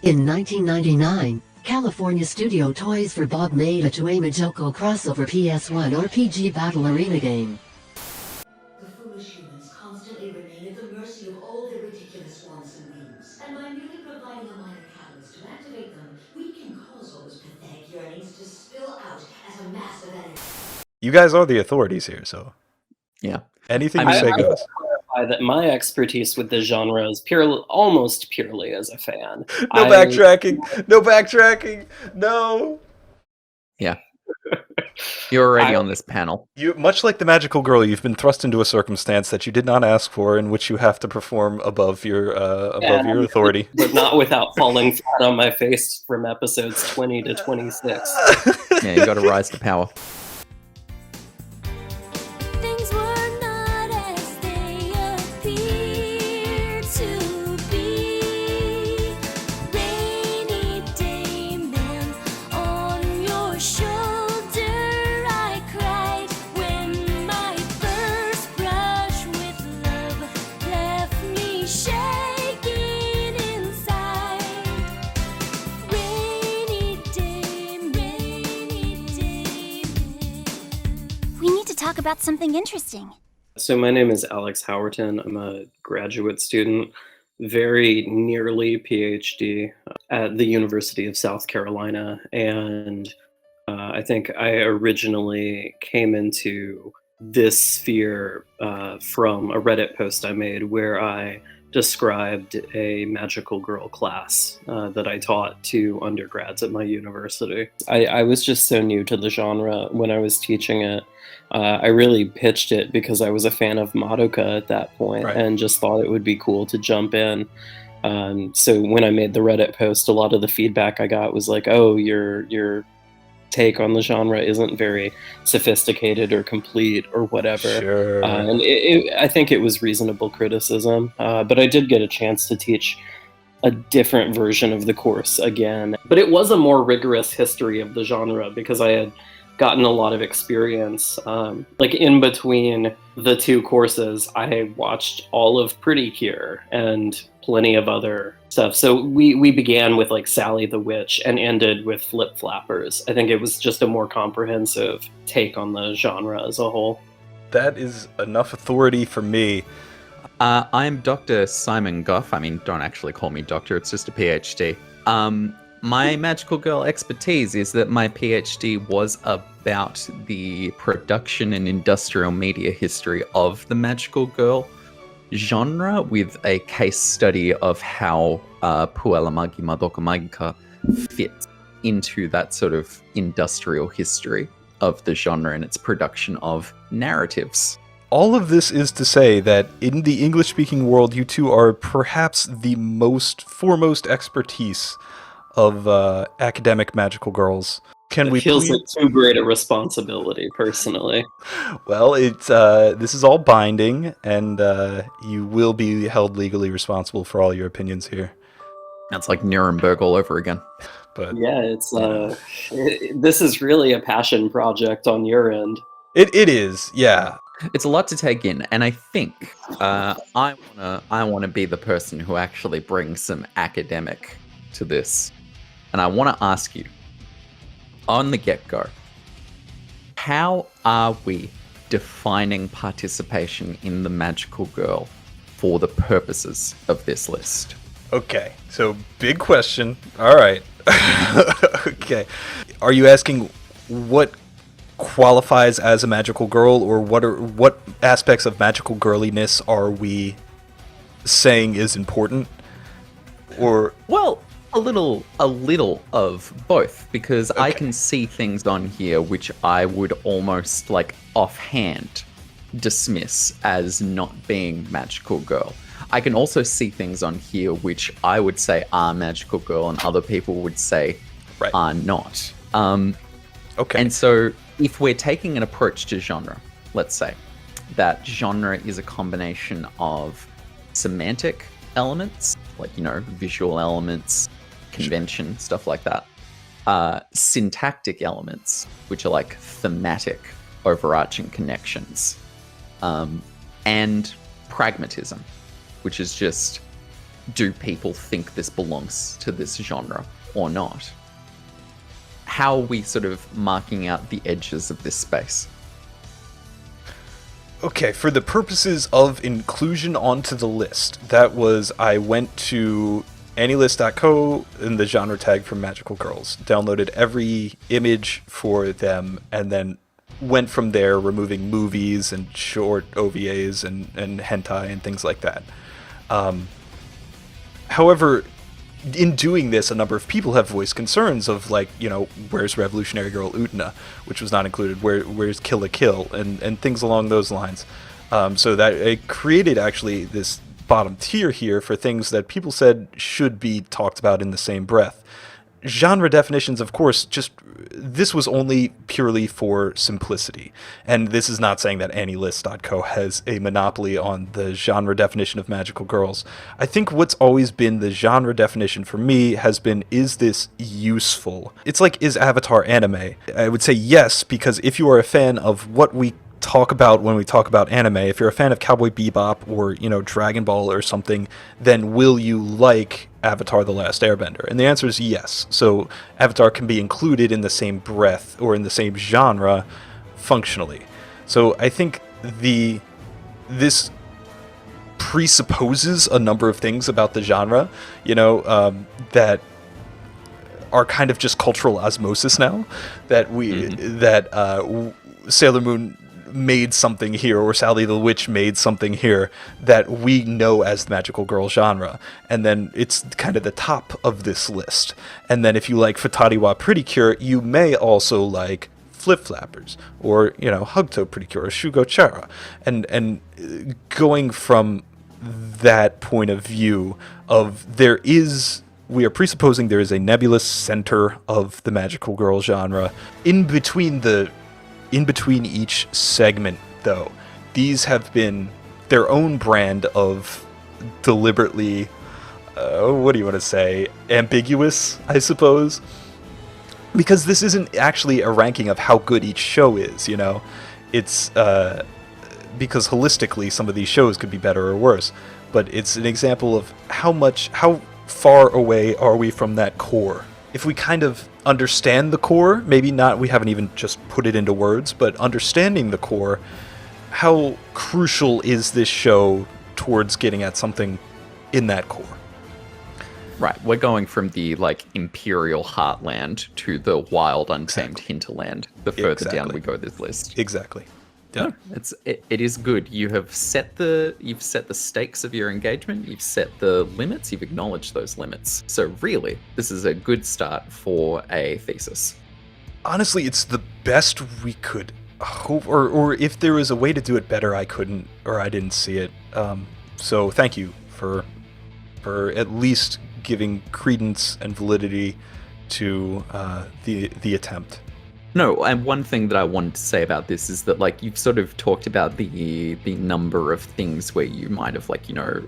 In 1999, California studio Toys for Bob made a Toei Majoko crossover PS1 RPG battle arena game. The foolish humans constantly remain at the mercy of all their ridiculous wants and whims. And by merely providing a minor catalyst to activate them, we can cause all those pathetic yearnings to spill out as a mass of energy. You guys are the authorities here, so Yeah. anything you say goes. That my expertise with the genre is almost purely as a fan. No backtracking. No backtracking. No. Yeah. You're already on this panel. You, much like the magical girl, you've been thrust into a circumstance that you did not ask for, in which you have to perform above your authority. But not without falling flat on my face from episodes 20 to 26. Yeah, you got to rise to power. Things were not as they appear to be. Rainy day man on your shoulder, I cried when my first brush with love left me shaking inside. Rainy day man. We need to talk about something interesting. So my name is Alex Howerton. I'm a graduate student, very nearly Ph.D. at the University of South Carolina. And I think I originally came into this sphere from a Reddit post I made where I described a magical girl class that I taught to undergrads at my university. I was just so new to the genre when I was teaching it. I really pitched it because I was a fan of Madoka at that point, Right. and just thought it would be cool to jump in. So when I made the Reddit post, a lot of the feedback I got was like, oh, your take on the genre isn't very sophisticated or complete or whatever. Sure. And I think it was reasonable criticism, but I did get a chance to teach a different version of the course again. But it was a more rigorous history of the genre because I had gotten a lot of experience. Like in between the two courses, I watched all of Precure and plenty of other stuff. So we began with like Sally the Witch and ended with Flip Flappers. I think it was just a more comprehensive take on the genre as a whole. That is enough authority for me. I'm Dr. Simon Goff. I mean, don't actually call me doctor, it's just a PhD. My magical girl expertise is that my PhD was about the production and industrial media history of the magical girl genre, with a case study of how Puella Magi Madoka Magica fits into that sort of industrial history of the genre and its production of narratives. All of this is to say that in the English-speaking world, you two are perhaps the foremost expertise of academic magical girls. Can we feels please... like too great a responsibility, personally. Well, it's this is all binding, and you will be held legally responsible for all your opinions here. That's like Nuremberg all over again. But Yeah, it's this is really a passion project on your end. it is, yeah. It's a lot to take in, and I think I wanna be the person who actually brings some academic to this. And I want to ask you, on the get-go, how are we defining participation in the magical girl for the purposes of this list? Okay, so big question. All right. Okay. Are you asking what qualifies as a magical girl, or what aspects of magical girliness are we saying is important? Or Well, a little of both, because I Okay. can see things on here which I would almost like offhand dismiss as not being magical girl. I can also see things on here which I would say are magical girl and other people would say Right. are not. okay. And so if we're taking an approach to genre, let's say that genre is a combination of semantic elements, like, visual elements, convention, stuff like that. Syntactic elements, which are like thematic, overarching connections. And pragmatism, which is just do people think this belongs to this genre or not? How are we sort of marking out the edges of this space? Okay, for the purposes of inclusion onto the list, I went to anylist.co in the genre tag for Magical Girls, downloaded every image for them, and then went from there, removing movies and short OVAs and hentai and things like that. However, in doing this, a number of people have voiced concerns of, like, you know, where's Revolutionary Girl Utena, which was not included, where's Kill la Kill, and things along those lines. So that it created actually this bottom tier here for things that people said should be talked about in the same breath. Genre definitions, of course, this was only purely for simplicity. And this is not saying that AnyList.co has a monopoly on the genre definition of magical girls. I think what's always been the genre definition for me has been, is this useful? It's like, is Avatar anime? I would say yes, because if you are a fan of what we talk about when we talk about anime, if you're a fan of Cowboy Bebop or, you know, Dragon Ball or something, then will you like Avatar: The Last Airbender? And the answer is yes. So Avatar can be included in the same breath or in the same genre functionally. So I think this presupposes a number of things about the genre, you know, that are kind of just cultural osmosis now, that Sailor Moon made something here, or Sally the Witch made something here that we know as the magical girl genre, and then it's kind of the top of this list. And then if you like Futari Wa Precure, you may also like Flip Flappers, or, you know, Hugto Precure, or Shugo Chara, and going from that point of view of we are presupposing there is a nebulous center of the magical girl genre. In between each segment, though, these have been their own brand of deliberately, what do you want to say, ambiguous, I suppose? Because this isn't actually a ranking of how good each show is, you know? It's, because holistically some of these shows could be better or worse, but it's an example of how far away are we from that core. If we kind of understand the core, maybe not, we haven't even just put it into words, but understanding the core, how crucial is this show towards getting at something in that core? Right, we're going from the, like, imperial heartland to the wild, untamed hinterland the further down we go this list. Exactly. Yeah. No, it is good. You've set the stakes of your engagement, you've set the limits, you've acknowledged those limits. So really, this is a good start for a thesis. Honestly, it's the best we could hope, or if there was a way to do it better, I couldn't, or I didn't see it. So thank you for at least giving credence and validity to the attempt. No, and one thing that I wanted to say about this is that, like, you've sort of talked about the number of things where you might have, like, you know,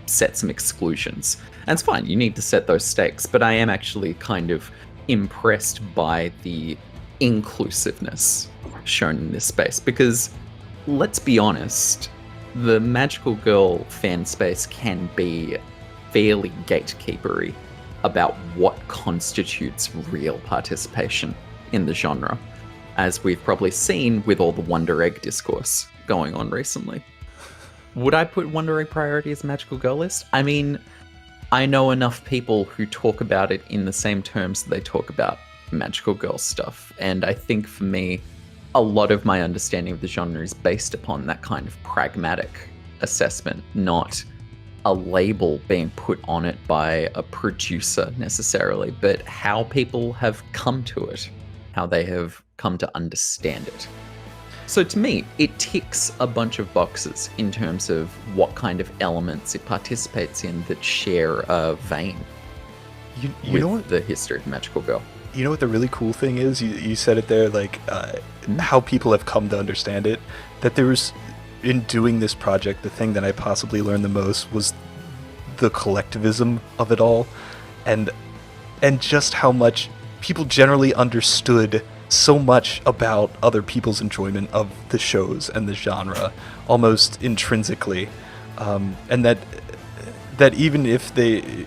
set some exclusions. And it's fine, you need to set those stakes, but I am actually kind of impressed by the inclusiveness shown in this space, because, let's be honest, the magical girl fan space can be fairly gatekeepery about what constitutes real participation in the genre, as we've probably seen with all the Wonder Egg discourse going on recently. Would I put Wonder Egg Priority as a magical girl list? I mean, I know enough people who talk about it in the same terms that they talk about magical girl stuff, and I think for me, a lot of my understanding of the genre is based upon that kind of pragmatic assessment, not a label being put on it by a producer necessarily, but how people have come to it, how they have come to understand it. So to me, it ticks a bunch of boxes in terms of what kind of elements it participates in that share a vein you know what? The history of Magical Girl. You know what the really cool thing is? You said it there, like, how people have come to understand it. That there was, in doing this project, the thing that I possibly learned the most was the collectivism of it all, and just how much people generally understood so much about other people's enjoyment of the shows and the genre, almost intrinsically, and that that even if they,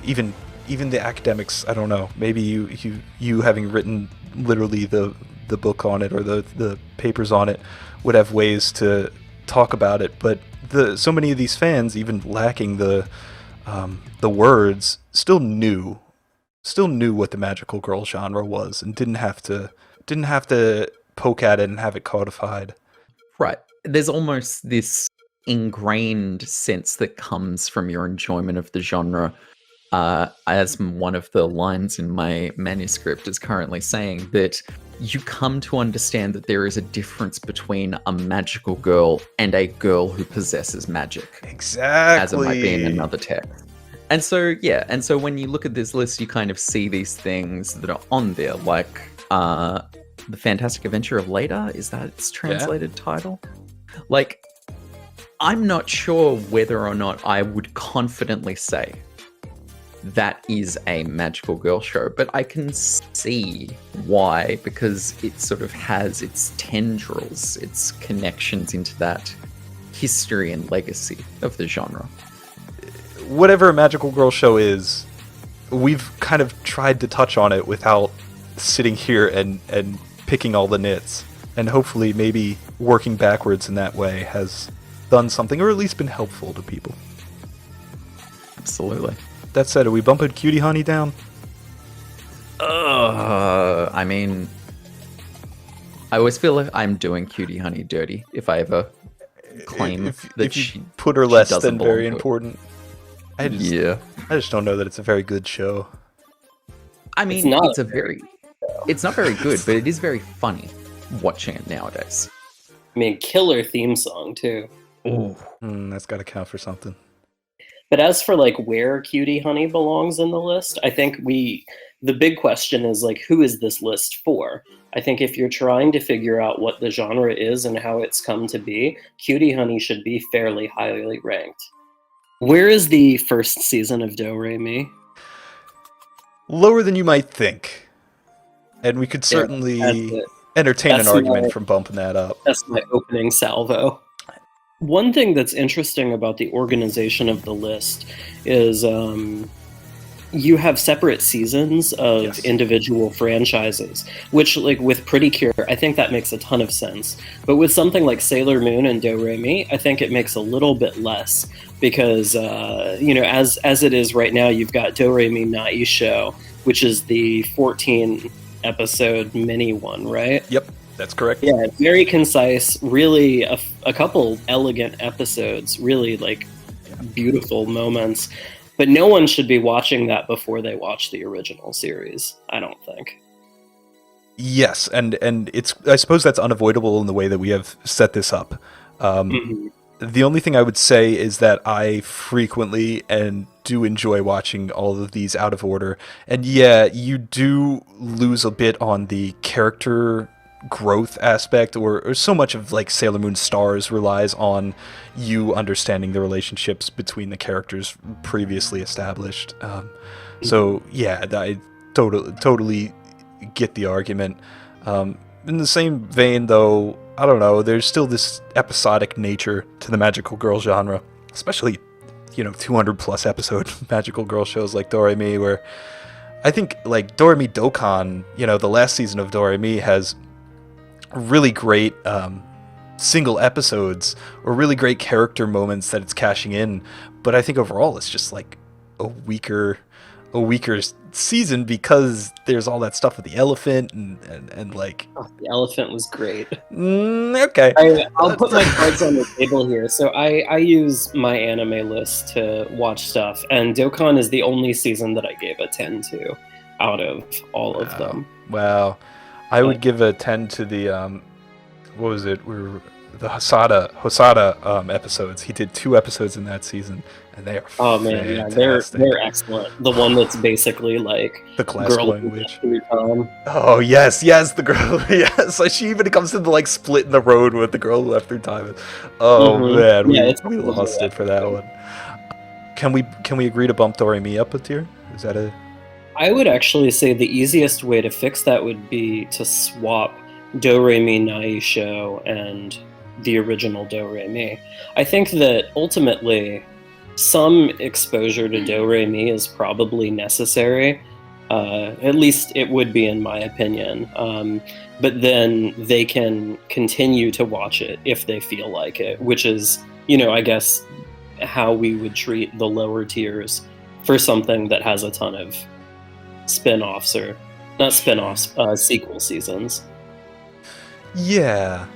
even the academics, I don't know, maybe you having written literally the book on it or the papers on it would have ways to talk about it, but so many of these fans, even lacking the words, still knew what the magical girl genre was and didn't have to poke at it and have it codified. Right. There's almost this ingrained sense that comes from your enjoyment of the genre. As one of the lines in my manuscript is currently saying, that you come to understand that there is a difference between a magical girl and a girl who possesses magic. Exactly. As it might be in another text. And so, yeah, and so when you look at this list, you kind of see these things that are on there, like The Fantastic Adventure of Leda, is that its translated title? Like, I'm not sure whether or not I would confidently say that is a magical girl show, but I can see why, because it sort of has its tendrils, its connections into that history and legacy of the genre. Whatever a magical girl show is, we've kind of tried to touch on it without sitting here and picking all the nits, and hopefully maybe working backwards in that way has done something, or at least been helpful to people. Absolutely. That said, are we bumping Cutie Honey down? I mean, I always feel like I'm doing Cutie Honey dirty if I ever claim that if you she put her she less doesn't than belong very to it. important. I Yeah. just don't know that it's a very good show. I mean, it's not very good, but it is very funny watching it nowadays. I mean, killer theme song too. That's got to count for something. But as for like where Cutie Honey belongs in the list, I think the big question is like, who is this list for? I think if you're trying to figure out what the genre is and how it's come to be, Cutie Honey should be fairly highly ranked. Where is the first season of Doremi? Lower than you might think. And we could certainly entertain an argument from bumping that up. That's my opening salvo. One thing that's interesting about the organization of the list is you have separate seasons of individual franchises, which, like with Precure, I think that makes a ton of sense. But with something like Sailor Moon and Doremi, I think it makes a little bit less because, as it is right now, you've got Doremi Nai Show, which is the 14-episode mini one, right? Yep. That's correct. Yeah, very concise, really a couple elegant episodes, really like beautiful moments. But no one should be watching that before they watch the original series, I don't think. Yes, and it's, I suppose that's unavoidable in the way that we have set this up. The only thing I would say is that I frequently and do enjoy watching all of these out of order. And yeah, you do lose a bit on the character growth aspect, or so much of like Sailor Moon Stars relies on you understanding the relationships between the characters previously established. So yeah, I totally get the argument. In the same vein, though, I don't know, there's still this episodic nature to the magical girl genre, especially 200 plus episode magical girl shows like Doremi, where I think like Doremi Dokkan, the last season of Doremi has really great single episodes or really great character moments that it's cashing in, but I think overall it's just like a weaker season because there's all that stuff with the elephant and like the elephant was great. Okay, I'll put my cards on the table here. So I use my anime list to watch stuff, and Dokkan is the only season that I gave a 10 to out of all of them. Wow. I would give a 10 to the what was it? The Hosada episodes. He did 2 episodes in that season, and they are fantastic. They're excellent. The one that's basically like the class girl language. Time. Oh yes, the girl. Yes, so she even comes to the like split in the road with the girl who left through time. Oh man, we lost it for that one. Can we agree to bump Doremi up a tier? Is that a? I would actually say the easiest way to fix that would be to swap Doremi Nai Show and the original Doremi. I think that ultimately some exposure to Doremi is probably necessary. At least it would be, in my opinion. But then they can continue to watch it if they feel like it, which is, I guess, how we would treat the lower tiers for something that has a ton of spin-offs, or not spin-offs, sequel seasons. Yeah,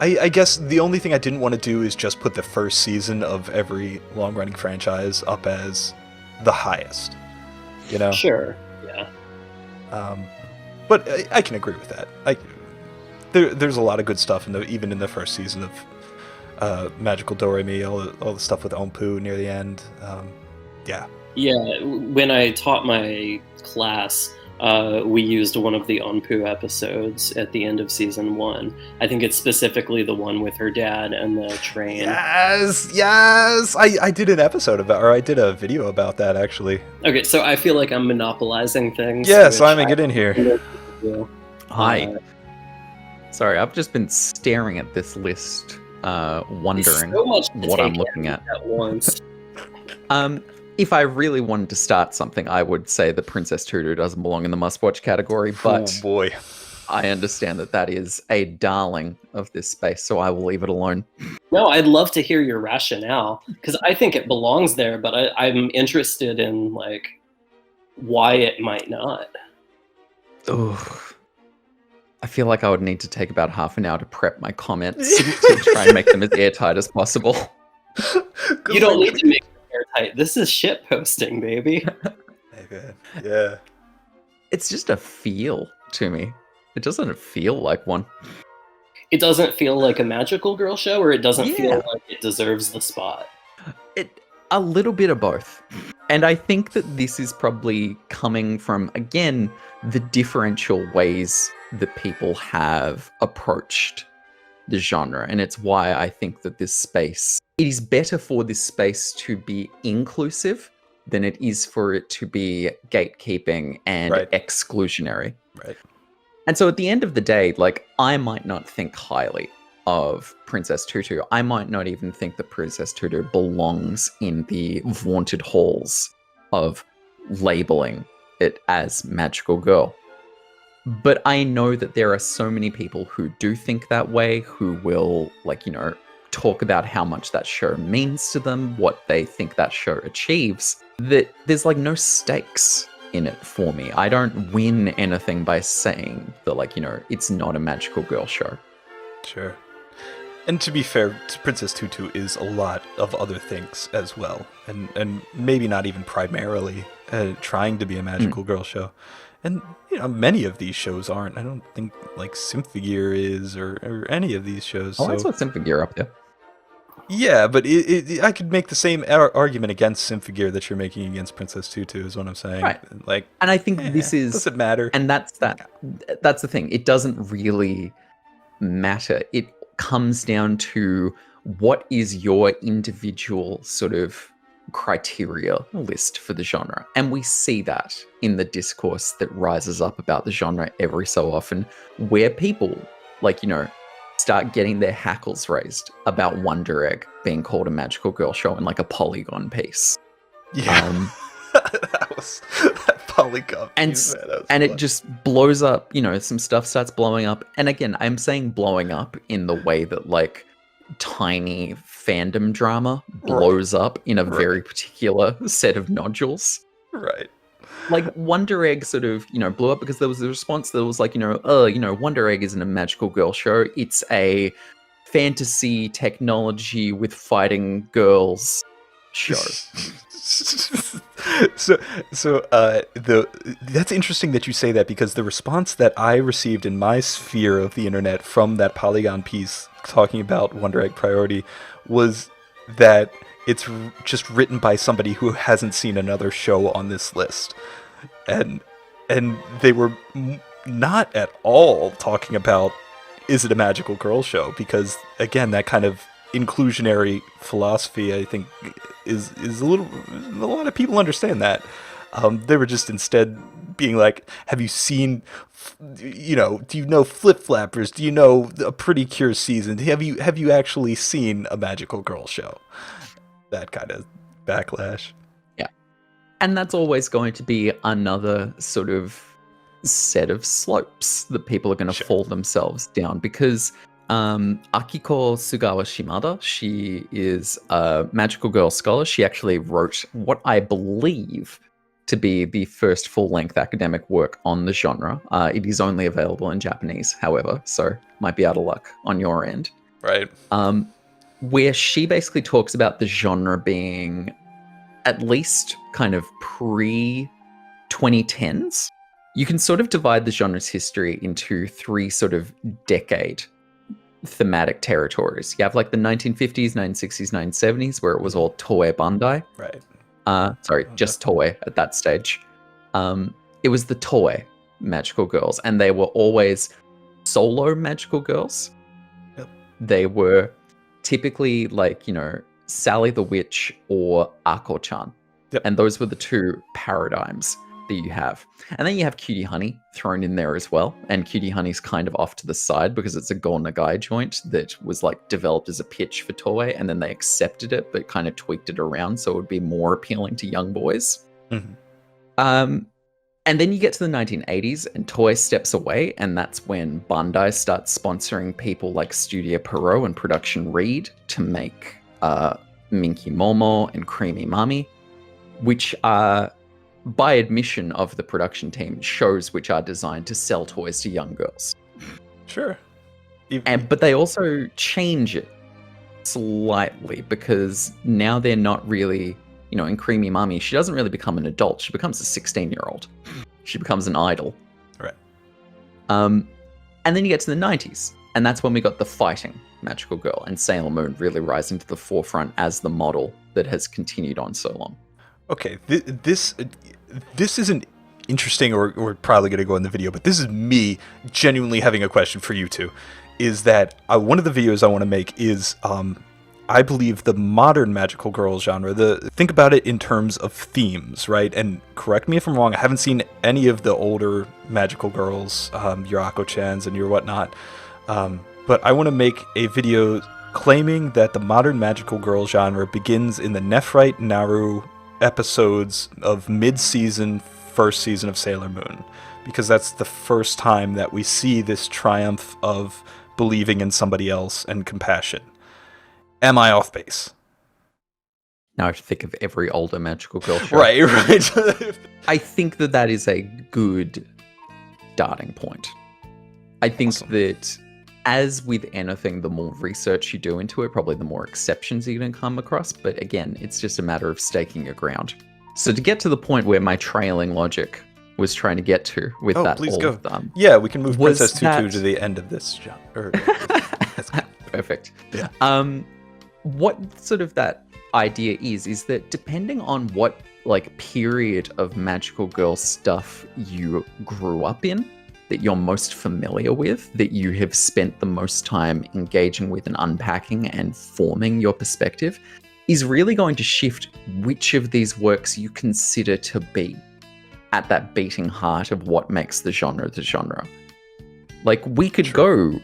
I guess the only thing I didn't want to do is just put the first season of every long-running franchise up as the highest, Sure, yeah. But I can agree with that. There's a lot of good stuff even in the first season of Magical Doremi, all the stuff with Onpu near the end. Yeah. Yeah, when I taught my class, we used one of the Onpu episodes at the end of season 1. I think it's specifically the one with her dad and the train. Yes. I did an episode about, or I did a video about that, actually. Okay, so I feel like I'm monopolizing things. Yeah, Simon, get in here. Hi. Sorry, I've just been staring at this list, wondering so much to what I'm take looking in at. once. If I really wanted to start something, I would say that Princess Tutu doesn't belong in the must-watch category, but Oh boy. I understand that is a darling of this space, so I will leave it alone. No, I'd love to hear your rationale, because I think it belongs there, but I'm interested in, why it might not. Ugh. I feel like I would need to take about half an hour to prep my comments to try and make them as airtight as possible. You don't need to make them airtight. This is shit posting, baby. Yeah. It's just a feel to me. It doesn't feel like one. It doesn't feel like a magical girl show, or it doesn't Yeah. feel like it deserves the spot? A little bit of both. And I think that this is probably coming from, again, the differential ways that people have approached the genre. And it's why I think that this space, it is better for this space to be inclusive than it is for it to be gatekeeping and exclusionary. Right. And so at the end of the day, I might not think highly of Princess Tutu. I might not even think that Princess Tutu belongs in the vaunted halls of labeling it as magical girl. But I know that there are so many people who do think that way, who will, talk about how much that show means to them, what they think that show achieves, that there's, no stakes in it for me. I don't win anything by saying that, it's not a magical girl show. Sure. And to be fair, Princess Tutu is a lot of other things as well, and maybe not even primarily trying to be a magical girl show. And many of these shows aren't. I don't think Symphogear is, or any of these shows. Oh, I saw Symphogear up there. Yeah, but I could make the same argument against Symphogear that you're making against Princess Tutu, is what I'm saying. Right. And I think this is doesn't matter. And that's the thing. It doesn't really matter. It comes down to what is your individual sort of criteria list for the genre. And we see that in the discourse that rises up about the genre every so often, where people start getting their hackles raised about Wonder Egg being called a magical girl show in a Polygon piece. Yeah. That was that Polygon piece, and it just blows up, some stuff starts blowing up. And again, I'm saying blowing up in the way that tiny fandom drama blows up in a very particular set of nodules. Right. Wonder Egg sort of, blew up because there was a response that was Wonder Egg isn't a magical girl show. It's a fantasy technology with fighting girls show. That's interesting that you say that, because the response that I received in my sphere of the internet from that Polygon piece talking about Wonder Egg Priority was that it's just written by somebody who hasn't seen another show on this list, and they were not at all talking about is it a magical girl show, because again, that kind of inclusionary philosophy, I think, is a lot of people understand that. They were just instead being like, have you seen, do you know Flip Flappers? Do you know a Pretty Cure season? Have you actually seen a magical girl show? That kind of backlash. Yeah. And that's always going to be another sort of set of slopes that people are going to fall themselves down, because Akiko Sugawa Shimada, she is a magical girl scholar. She actually wrote what I believe to be the first full-length academic work on the genre. It is only available in Japanese, however, so might be out of luck on your end. Right. Where she basically talks about the genre being at least kind of pre-2010s. You can sort of divide the genre's history into 3 sort of decade thematic territories. You have like the 1950s, 1960s, 1970s, where it was all Toei Bandai. Right. Sorry, just Toei at that stage. It was the Toei magical girls, and they were always solo magical girls. Yep. They were typically like, you know, Sally the Witch or Ako-chan. Yep. And those were the 2 paradigms that you have. And then you have Cutie Honey thrown in there as well. And Cutie Honey's kind of off to the side because it's a Go Nagai joint that was like developed as a pitch for Toei, and then they accepted it but kind of tweaked it around so it would be more appealing to young boys. Mm-hmm. And then you get to the 1980s and Toei steps away, and that's when Bandai starts sponsoring people like Studio Pierrot and Production Reed to make Minky Momo and Creamy Mami, which are, by admission of the production team, shows which are designed to sell toys to young girls. Sure. But they also change it slightly, because now they're not really, you know, in Creamy Mami, she doesn't really become an adult. She becomes a 16-year-old. She becomes an idol. Right. And then you get to the 90s, and that's when we got the fighting magical girl and Sailor Moon really rising to the forefront as the model that has continued on so long. Okay, this isn't interesting, or probably going to go in the video, but this is me genuinely having a question for you two. Is that one of the videos I want to make is, I believe, the modern magical girl genre. Think about it in terms of themes, right? And correct me if I'm wrong, I haven't seen any of the older magical girls, your Ako-chans and your whatnot, but I want to make a video claiming that the modern magical girl genre begins in the Nephrite Naru episodes of mid-season, first season of Sailor Moon, because that's the first time that we see this triumph of believing in somebody else and compassion. Am I off base? Now I have to think of every older magical girl show. Right. I think that is a good starting point. I think that, as with anything, the more research you do into it, probably the more exceptions you're going to come across. But again, it's just a matter of staking your ground. So to get to the point where my trailing logic was trying to get to with that, please all go. Of them, yeah, we can move Princess Tutu that... to the end of this genre. Perfect. Yeah. What sort of that idea is that depending on what like period of magical girl stuff you grew up in, that you're most familiar with, that you have spent the most time engaging with and unpacking and forming your perspective, is really going to shift which of these works you consider to be at that beating heart of what makes the genre the genre. Like, we could go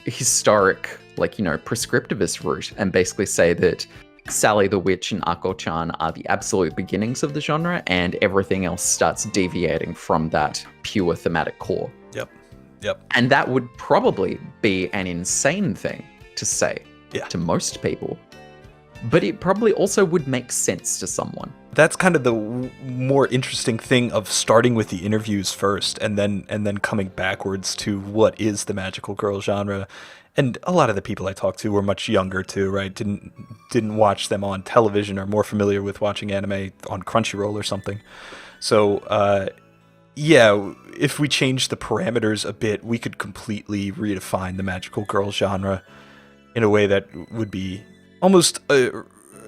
historic, like, you know, prescriptivist route and basically say that Sally the Witch and Ako-chan are the absolute beginnings of the genre, and everything else starts deviating from that pure thematic core. Yep. And that would probably be an insane thing to say to most people, but it probably also would make sense to someone. That's kind of the more interesting thing of starting with the interviews first and then coming backwards to what is the magical girl genre. And a lot of the people I talked to were much younger too, right? Didn't watch them on television, or more familiar with watching anime on Crunchyroll or something. So, if we change the parameters a bit, we could completely redefine the magical girl genre in a way that would be almost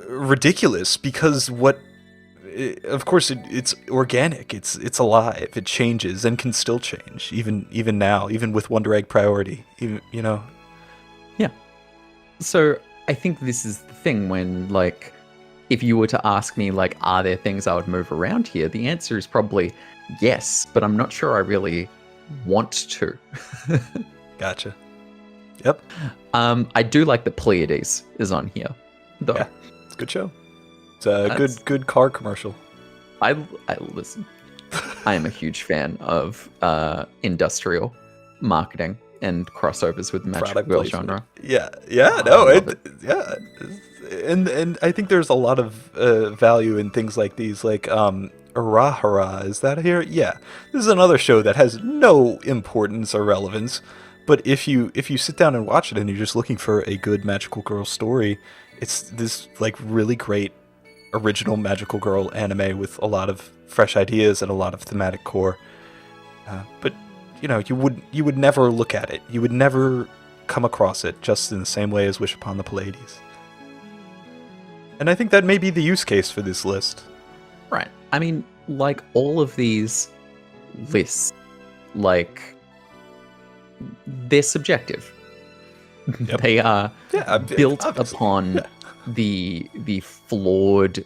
ridiculous, because of course it's organic, it's alive, it changes and can still change even now, even with Wonder Egg Priority, even, you know. Yeah. So I think this is the thing when, like, if you were to ask me, like, are there things I would move around here? The answer is probably yes, but I'm not sure I really want to. Gotcha. Yep. I do like that Pleiades is on here, though. Yeah, it's a good show. good car commercial. I listen. I am a huge fan of industrial marketing and crossovers with the magical girl genre. Yeah, and I think there's a lot of value in things like these, like Arahara. Is that here? Yeah, this is another show that has no importance or relevance, but if you sit down and watch it and you're just looking for a good magical girl story, it's this like really great original magical girl anime with a lot of fresh ideas and a lot of thematic core. But you know, you would never look at it. You would never come across it just in the same way as Wish Upon the Pleiades. And I think that may be the use case for this list. Right. I mean, like all of these lists, like they're subjective. Yep. They are built obviously. upon the flawed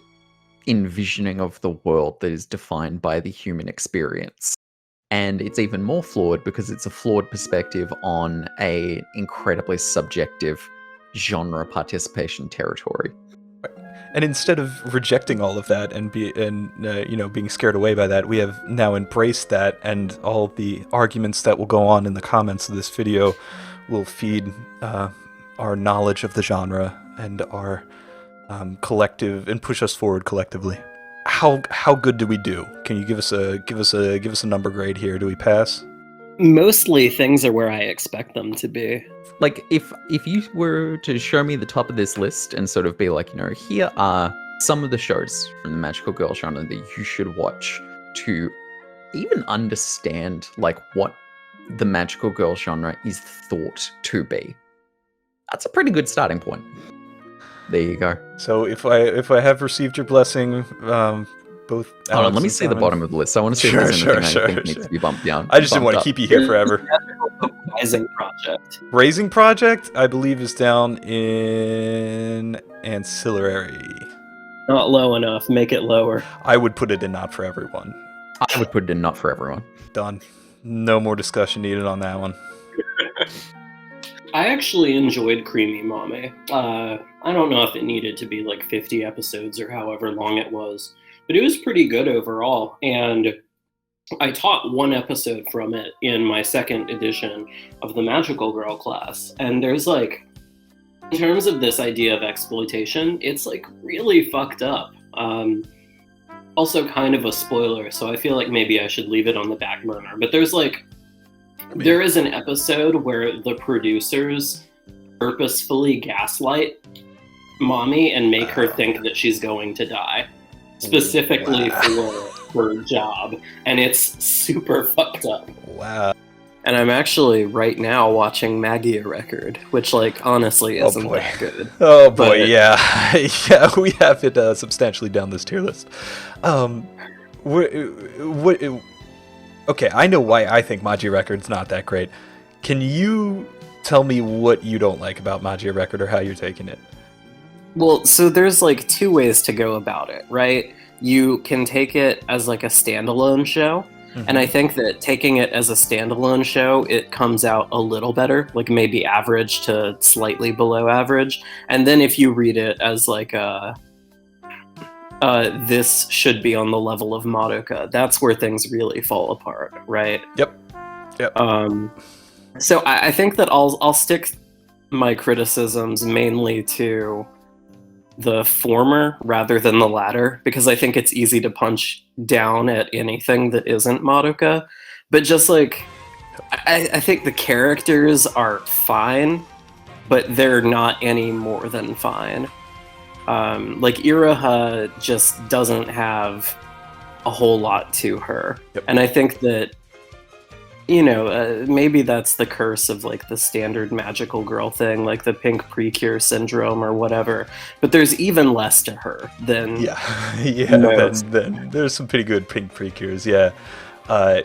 envisioning of the world that is defined by the human experience. And it's even more flawed because it's a flawed perspective on a incredibly subjective genre participation territory. And instead of rejecting all of that and being scared away by that, we have now embraced that, and all the arguments that will go on in the comments of this video will feed our knowledge of the genre and our collective, and push us forward collectively. How good do we do? Can you give us a number grade here? Do we pass? Mostly things are where I expect them to be. Like, if you were to show me the top of this list and sort of be like, you know, here are some of the shows from the magical girl genre that you should watch to even understand, like, what the magical girl genre is thought to be. That's a pretty good starting point. There you go. So if I have received your blessing, both. Hold on, let me see the bottom of the list. I want to see if there's anything I think needs to be bumped down. I just didn't want to keep you here forever. Rising Project. Raising Project, I believe, is down in ancillary. Not low enough. Make it lower. I would put it in not for everyone. I would put it in not for everyone. Done. No more discussion needed on that one. I actually enjoyed Creamy Mami. I don't know if it needed to be like 50 episodes or however long it was, but it was pretty good overall. And I taught one episode from it in my second edition of the Magical Girl class. And there's like, in terms of this idea of exploitation, it's like really fucked up. Also kind of a spoiler, so I feel like maybe I should leave it on the back burner. But there's like, there is an episode where the producers purposefully gaslight Mami and make her think that she's going to die, specifically for her job, and it's super fucked up. Wow. And I'm actually right now watching Magia Record, which, like, honestly isn't that good. Oh boy, yeah. Yeah, we have it substantially down this tier list. Okay, I know why I think Magia Record's not that great. Can you tell me what you don't like about Magia Record or how you're taking it? Well, so there's like two ways to go about it, right? You can take it as like a standalone show, and I think that taking it as a standalone show, it comes out a little better, like maybe average to slightly below average. And then if you read it as like this should be on the level of Madoka, that's where things really fall apart, right? Yep. So I think that I'll stick my criticisms mainly to the former rather than the latter, because I think it's easy to punch down at anything that isn't Madoka. But just like, I think the characters are fine, but they're not any more than fine. Like Iraha just doesn't have a whole lot to her. Yep. And I think that, you know, maybe that's the curse of like the standard magical girl thing, like the pink Precure syndrome or whatever. But there's even less to her than then there's some pretty good pink Precures. Yeah, I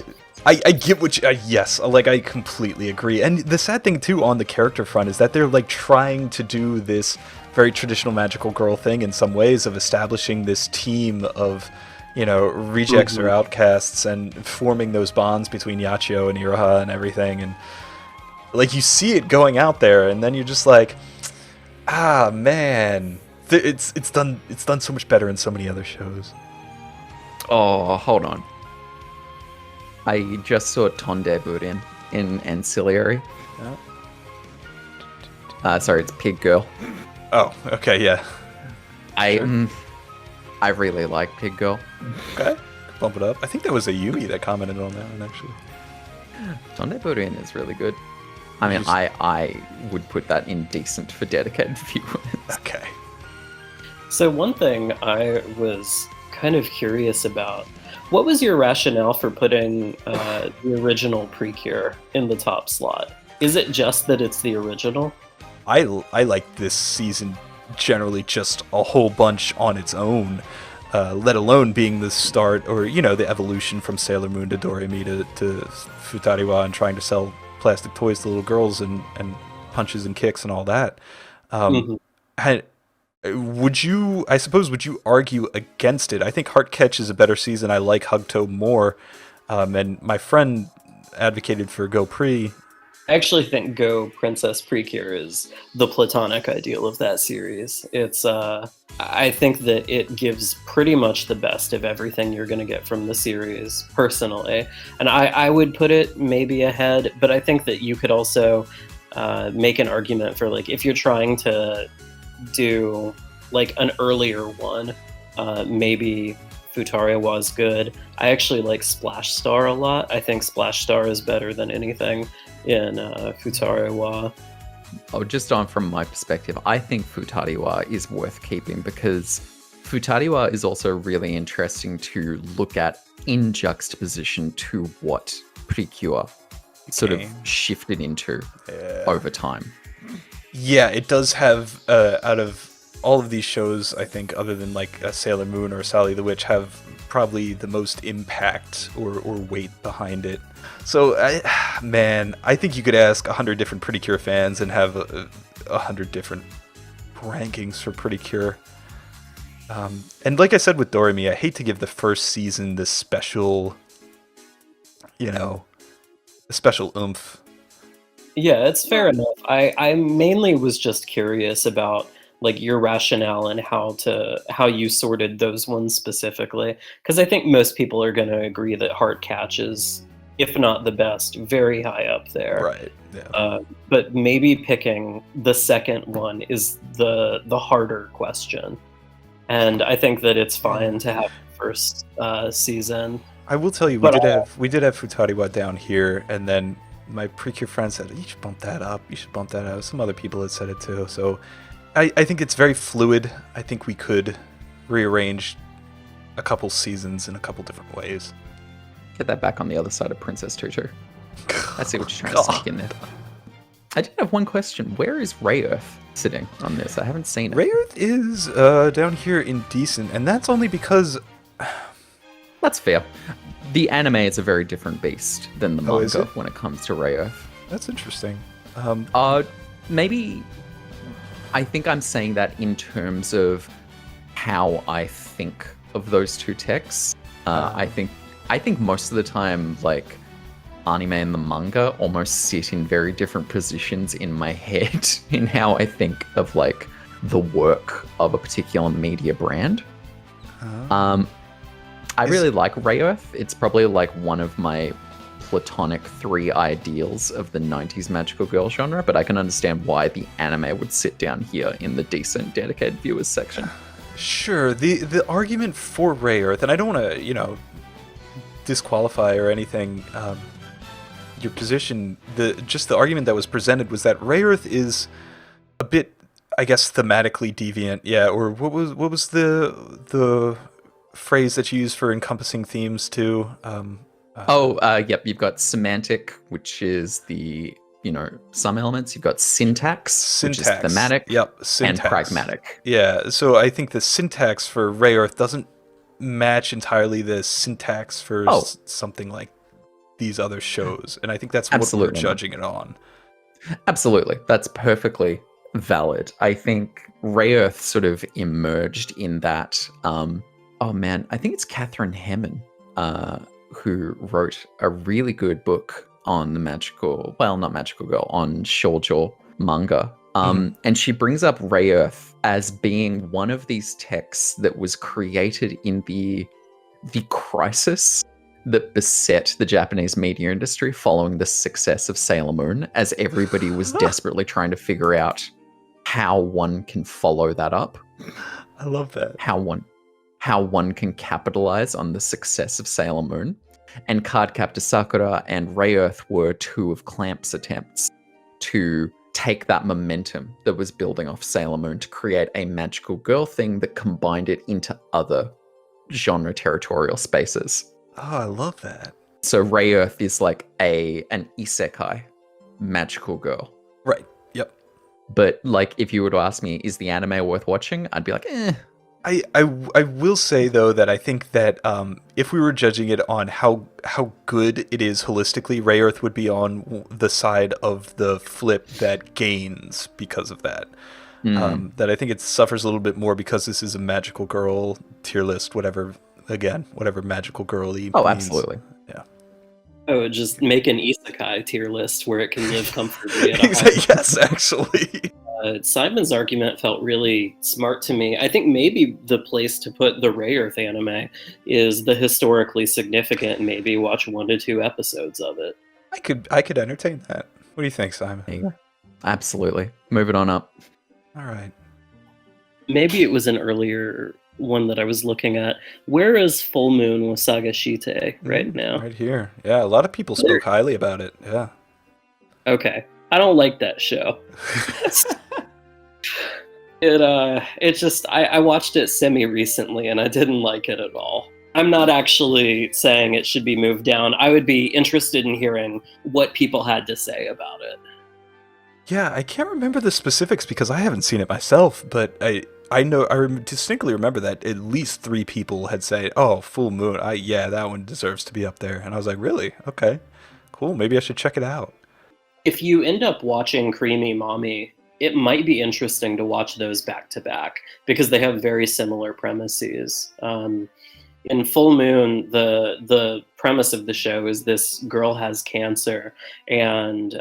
get what you. Yes, like I completely agree. And the sad thing too on the character front is that they're like trying to do this very traditional magical girl thing in some ways of establishing this team of, you know, rejects or outcasts and forming those bonds between Yachio and Iraha and everything. And like you see it going out there and then you're just like, ah man, It's done so much better in so many other shows. Oh, hold on. I just saw Tonde Burin in Ancillary. Sorry, it's Pig Girl. Oh, okay, yeah. I really like Pig Girl. Okay, bump it up. I think that was a Yumi that commented on that one, actually. Tonde Burin is really good. I mean, I would put that in decent for dedicated viewers. Okay. So one thing I was kind of curious about, what was your rationale for putting the original Precure in the top slot? Is it just that it's the original? I like this season generally just a whole bunch on its own, let alone being the start or, the evolution from Sailor Moon to Doremi to Futari Wa and trying to sell plastic toys to little girls and punches and kicks and all that. Would you argue against it? I think Heart Catch is a better season. I like Hugto more. And my friend advocated for Go Pre. I actually think Go Princess Precure is the platonic ideal of that series. It's I think that it gives pretty much the best of everything you're going to get from the series, personally. And I would put it maybe ahead, but I think that you could also make an argument for, like, if you're trying to do like an earlier one, maybe Futari was good. I actually like Splash Star a lot. I think Splash Star is better than anything in Futari Wa. Oh, just on from my perspective, I think Futari Wa is worth keeping because Futari Wa is also really interesting to look at in juxtaposition to what Precure sort of shifted into over time. Yeah, it does have, out of all of these shows, I think, other than like Sailor Moon or Sally the Witch, have probably the most impact or weight behind it. So, I think you could ask 100 different Precure fans and have 100 different rankings for Precure. And like I said with Doremi, I hate to give the first season this special, a special oomph. Yeah, it's fair enough. I mainly was just curious about like your rationale and how you sorted those ones specifically, because I think most people are going to agree that Heart Catch is, if not the best, very high up there. Right. Yeah. But maybe picking the second one is the harder question, and I think that it's fine to have the first season. I will tell you, we did have Futari Wa down here, and then my Precure friend said, you should bump that up, you should bump that up. Some other people had said it too. So I think it's very fluid. I think we could rearrange a couple seasons in a couple different ways. Get that back on the other side of Princess Tutu. I see what you're trying to sneak in there. I did have one question. Where is Rayearth sitting on this? I haven't seen it. Rayearth is down here in decent, and that's only because... That's fair. The anime is a very different beast than the manga when it comes to Rayearth. That's interesting. Maybe I think I'm saying that in terms of how I think of those two texts. I think most of the time, like, anime and the manga almost sit in very different positions in my head in how I think of, like, the work of a particular media brand. I really like Rayearth. It's probably like one of my platonic 3 ideals of the 90s magical girl genre, but I can understand why the anime would sit down here in the decent dedicated viewers section. Sure. The argument for Rayearth, and I don't want to, disqualify or anything, your position, the argument that was presented was that Rayearth is a bit, I guess, thematically deviant. Yeah, or what was the phrase that you use for encompassing themes too? Yep, you've got semantic, which is the, some elements. You've got syntax, which is thematic. Yep, syntax. And pragmatic. Yeah, so I think the syntax for Rayearth doesn't match entirely the syntax for something like these other shows, and I think that's what we're judging it on. Absolutely, that's perfectly valid. I think Rayearth sort of emerged in that... I think it's Catherine Hemon who wrote a really good book on the not magical girl, on shoujo manga And she brings up Rayearth as being one of these texts that was created in the crisis that beset the Japanese media industry following the success of Sailor Moon, as everybody was desperately trying to figure out how one can follow that up. I love that. How one can capitalize on the success of Sailor Moon. And Cardcaptor Sakura and Rayearth were two of Clamp's attempts to take that momentum that was building off Sailor Moon to create a magical girl thing that combined it into other genre territorial spaces. Oh, I love that. So Rayearth is like an isekai magical girl. Right. Yep. But like, if you were to ask me, is the anime worth watching? I'd be like, eh. I will say though that I think that if we were judging it on how good it is holistically, Rayearth would be on the side of the flip that gains because of that. That I think it suffers a little bit more because this is a magical girl tier list, whatever magical girl-y means. Oh, absolutely. Yeah. Oh, just make an isekai tier list where it can live comfortably at a Yes, actually. Simon's argument felt really smart to me. I think maybe the place to put the Rayearth anime is the historically significant, and maybe watch 1 to 2 episodes of it. I could entertain that. What do you think, Simon? There you go. Absolutely. Move it on up. All right. Maybe it was an earlier one that I was looking at. Where is Full Moon Wasagashite right now? Right here. Yeah, a lot of people spoke highly about it. Yeah. Okay. I don't like that show. It just, I watched it semi-recently and I didn't like it at all. I'm not actually saying it should be moved down. I would be interested in hearing what people had to say about it. Yeah, I can't remember the specifics because I haven't seen it myself, but I distinctly remember that at least 3 people had said, "Oh, Full Moon, that one deserves to be up there." And I was like, "Really? Okay, cool. Maybe I should check it out." If you end up watching Creamy Mami, it might be interesting to watch those back to back because they have very similar premises. In Full Moon, the premise of the show is this girl has cancer and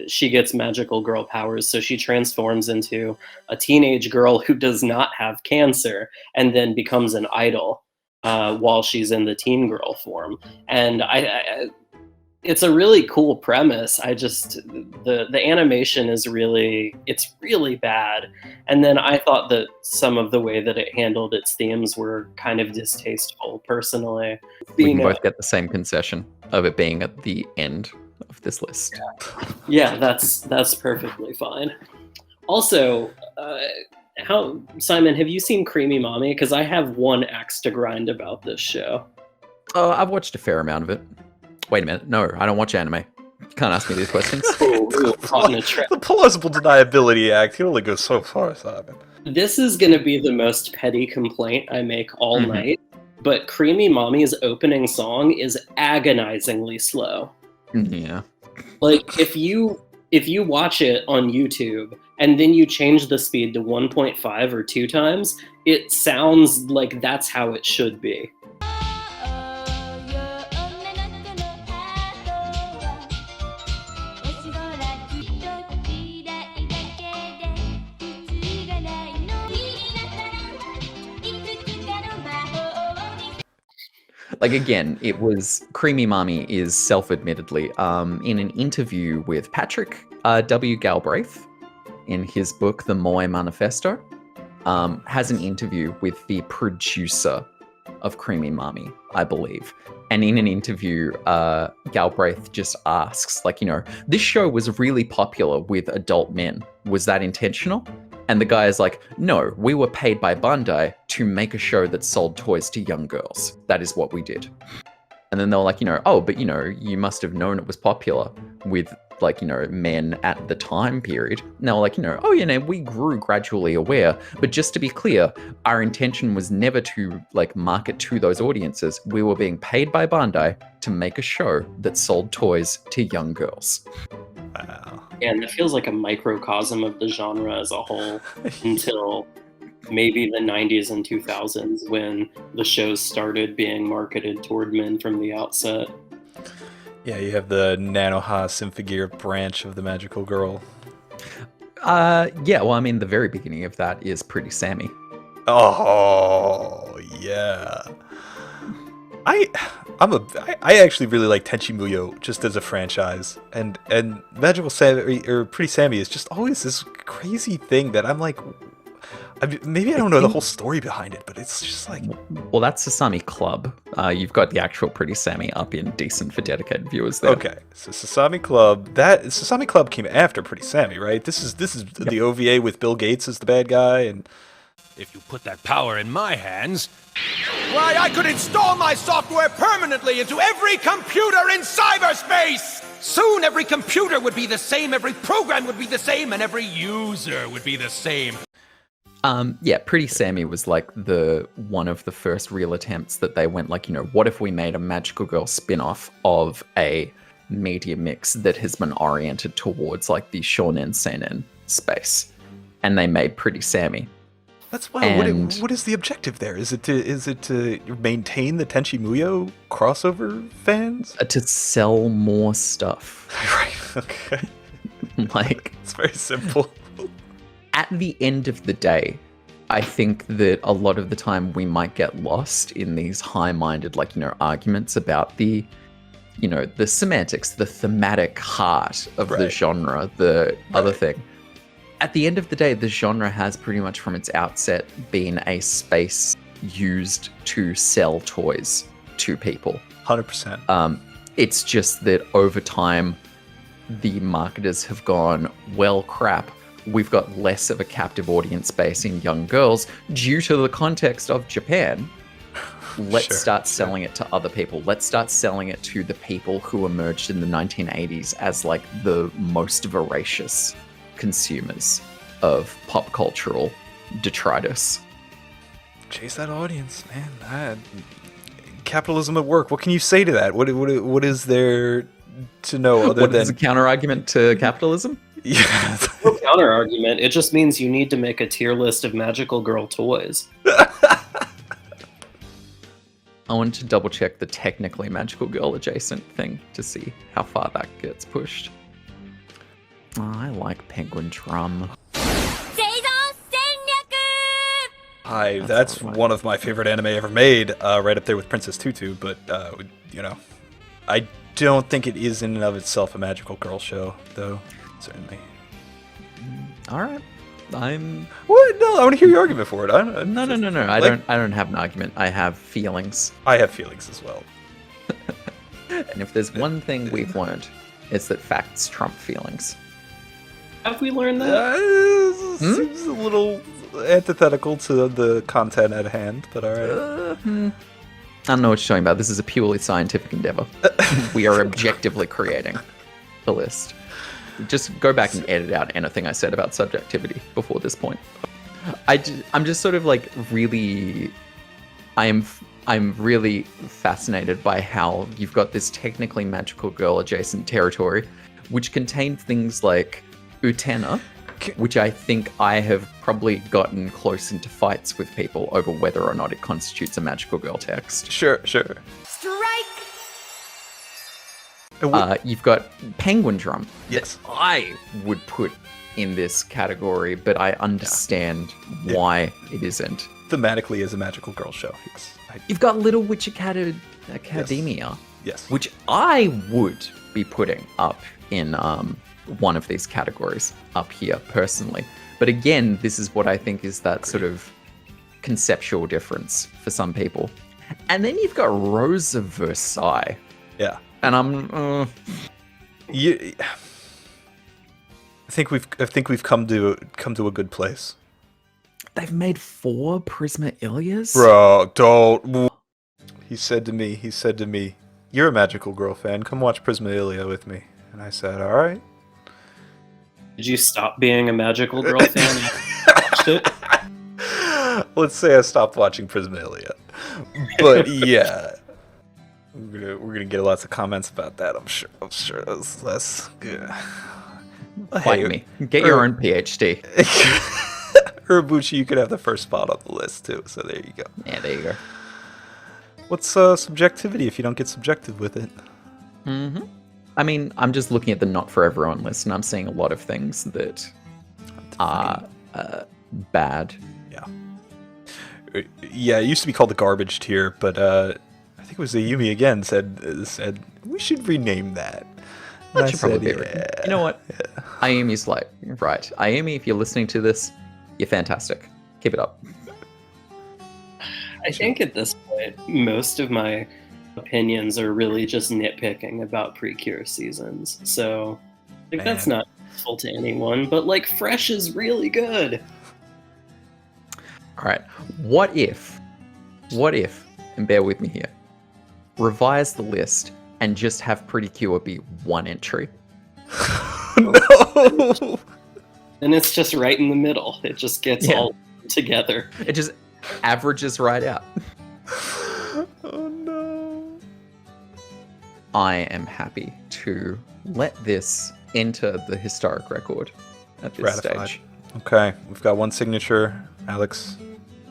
she gets magical girl powers. So she transforms into a teenage girl who does not have cancer and then becomes an idol while she's in the teen girl form. And it's a really cool premise. I just, the animation is really bad. And then I thought that some of the way that it handled its themes were kind of distasteful, personally. We can both get the same concession of it being at the end of this list. Yeah, that's perfectly fine. Also, Simon, have you seen Creamy Mami? Because I have one axe to grind about this show. Oh, I've watched a fair amount of it. Wait a minute. No, I don't watch anime. You can't ask me these questions. The plausible deniability act can only go so far, Simon. This is going to be the most petty complaint I make all night, but Creamy Mami's opening song is agonizingly slow. Yeah. Like, if you watch it on YouTube and then you change the speed to 1.5 or 2 times, it sounds like that's how it should be. Like, again, it was Creamy Mami is self-admittedly in an interview with Patrick W. Galbraith in his book The Moe Manifesto, has an interview with the producer of Creamy Mami, I believe. And in an interview, Galbraith just asks, like, this show was really popular with adult men. Was that intentional? And the guy is like, no, we were paid by Bandai to make a show that sold toys to young girls. That is what we did. And then they were like, oh, but, you must have known it was popular with, like, men at the time period. And they were like, oh, we grew gradually aware. But just to be clear, our intention was never to, like, market to those audiences. We were being paid by Bandai to make a show that sold toys to young girls. Wow. And it feels like a microcosm of the genre as a whole until maybe the 90s and 2000s when the shows started being marketed toward men from the outset. Yeah, you have the Nanoha Symphogear branch of the magical girl. Yeah, well, I mean, the very beginning of that is Pretty Sammy. Oh, yeah. I actually really like Tenchi Muyo just as a franchise, and Magical Sammy or Pretty Sammy is just always this crazy thing that I'm like, maybe I don't know the whole story behind it, but it's just like, well, that's Sasami Club. You've got the actual Pretty Sammy up in decent for dedicated viewers there. Okay, so Sasami Club came after Pretty Sammy, right? This is the OVA with Bill Gates as the bad guy, and if you put that power in my hands, why, I could install my software permanently into every computer in cyberspace! Soon every computer would be the same, every program would be the same, and every user would be the same. Yeah, Pretty Sammy was like one of the first real attempts that they went like, what if we made a Magical Girl spin-off of a media mix that has been oriented towards like the shonen seinen space, and they made Pretty Sammy. That's wild. What is the objective there? Is it to maintain the Tenchi Muyo crossover fans? To sell more stuff. Right. Okay. Like, it's very simple. At the end of the day, I think that a lot of the time we might get lost in these high-minded, arguments about the semantics, the thematic heart of the genre, the other thing. At the end of the day, the genre has pretty much from its outset been a space used to sell toys to people. 100%. It's just that over time, the marketers have gone, well, crap, we've got less of a captive audience base in young girls due to the context of Japan. Let's start selling it to other people. Let's start selling it to the people who emerged in the 1980s as the most voracious consumers of pop cultural detritus. Chase that audience, man. Capitalism at work. What can you say to that? What is there to know other than... What is a counter-argument to capitalism? Yeah. No counter-argument. It just means you need to make a tier list of Magical Girl toys. I wanted to double-check the technically Magical Girl adjacent thing to see how far that gets pushed. Oh, I like Penguin Drum. Hi, that's one of my favorite anime ever made, right up there with Princess Tutu, but, I don't think it is in and of itself a Magical Girl show, though, certainly. Alright. What? No, I want to hear your argument for it. No. I don't have an argument. I have feelings. I have feelings as well. And if there's one thing we've learned, it's that facts trump feelings. Have we learned that? Seems a little antithetical to the content at hand, but alright. I don't know what you're talking about. This is a purely scientific endeavor. We are objectively creating the list. Just go back and edit out anything I said about subjectivity before this point. I'm just sort of really... I'm really fascinated by how you've got this technically Magical Girl adjacent territory, which contained things like Utena, which I think I have probably gotten close into fights with people over whether or not it constitutes a Magical Girl text. Sure. Strike! You've got Penguin Drum. Yes. That I would put in this category, but I understand why it isn't. Thematically as a Magical Girl show, yes. You've got Little Witch Academia. Yes. Which I would be putting up in one of these categories up here, personally. But again, this is what I think is that sort of conceptual difference for some people. And then you've got Rose of Versailles. Yeah. And I think we've come to a good place. They've made 4 Prisma Ilias? Bro, don't. He said to me, "You're a Magical Girl fan. Come watch Prisma Ilia with me." And I said, "All right." Did you stop being a Magical Girl fan after you watched it? Let's say I stopped watching Prisma Ilia. But yeah. We're gonna get lots of comments about that. I'm sure that's good. Fight me. Get your own PhD. Urabuchi, you could have the first spot on the list too. So there you go. Yeah, there you go. What's subjectivity if you don't get subjective with it? Mm-hmm. I mean, I'm just looking at the not for everyone list, and I'm seeing a lot of things that are bad. Yeah, it used to be called the garbage tier, but I think it was Ayumi again said we should rename that. And That should probably be written. You know what? Yeah. Ayumi's like, right. Ayumi, if you're listening to this, you're fantastic. Keep it up. I think at this point, most of my opinions are really just nitpicking about Precure seasons. So, like, that's not useful to anyone, but, like, Fresh is really good. All right. What if, and bear with me here, revise the list and just have Precure be one entry? No! And it's just right in the middle. It just gets all together. It just averages right out. Oh no. I am happy to let this enter the historic record at this Ratified. stage. Okay, we've got one signature. Alex.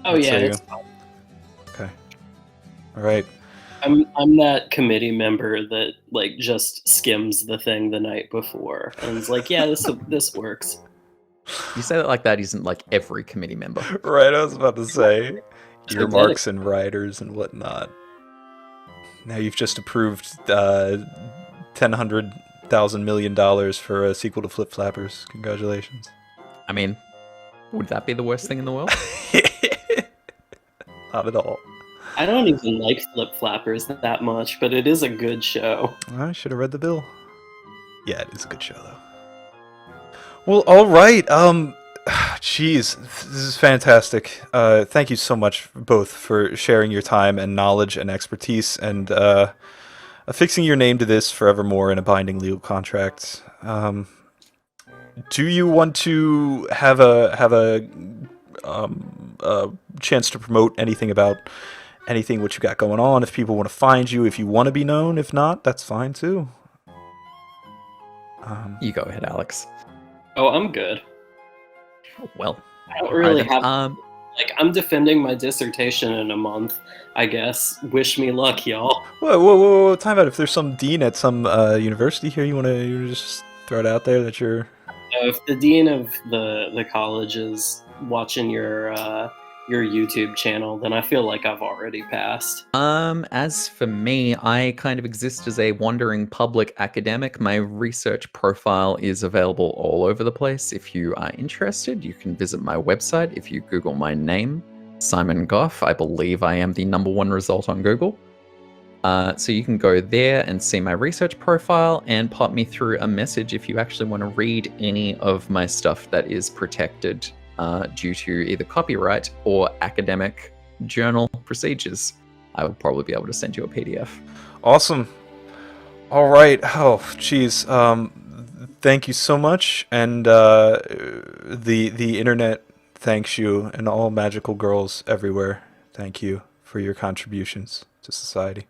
Oh what yeah, say it's you? fine. Okay. All right. I'm that committee member that like just skims the thing the night before and is like, yeah, this works. You say that like that isn't like every committee member. Right, I was about to say earmarks Pathetic. and riders and whatnot. Now you've just approved $1,000,000,000 for a sequel to Flip Flappers. Congratulations. I mean, would that be the worst thing in the world? Not at all. I don't even like Flip Flappers that much, but it is a good show. I should have read the bill. Yeah, it is a good show though. Well, all right. Jeez, this is fantastic. Thank you so much both for sharing your time and knowledge and expertise and affixing your name to this forevermore in a binding legal contract. Do you want to have a chance to promote anything about anything what you got going on? If people want to find you, if you want to be known, if not, that's fine too. You go ahead, Alex. Oh, I'm good. Well, I don't really alright, have. Like, I'm defending my dissertation in a month, I guess. Wish me luck, y'all. Whoa, time out. If there's some dean at some university here, you want to just throw it out there that you're... If the dean of the college is watching your YouTube channel, then I feel like I've already passed. As for me, I kind of exist as a wandering public academic. My research profile is available all over the place. If you are interested, you can visit my website. If you Google my name, Simon Goff, I believe I am the #1 result on Google. So you can go there and see my research profile and pop me through a message if you actually want to read any of my stuff that is protected due to either copyright or academic journal procedures. I would probably be able to send you a PDF. Awesome. All right. Oh, geez. Thank you so much. And the internet thanks you, and all magical girls everywhere. Thank you for your contributions to society.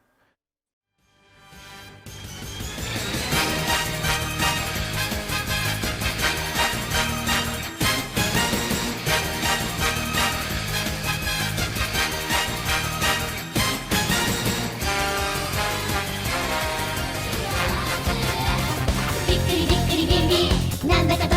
Bikkuri bikkuri bimbiri, なんだか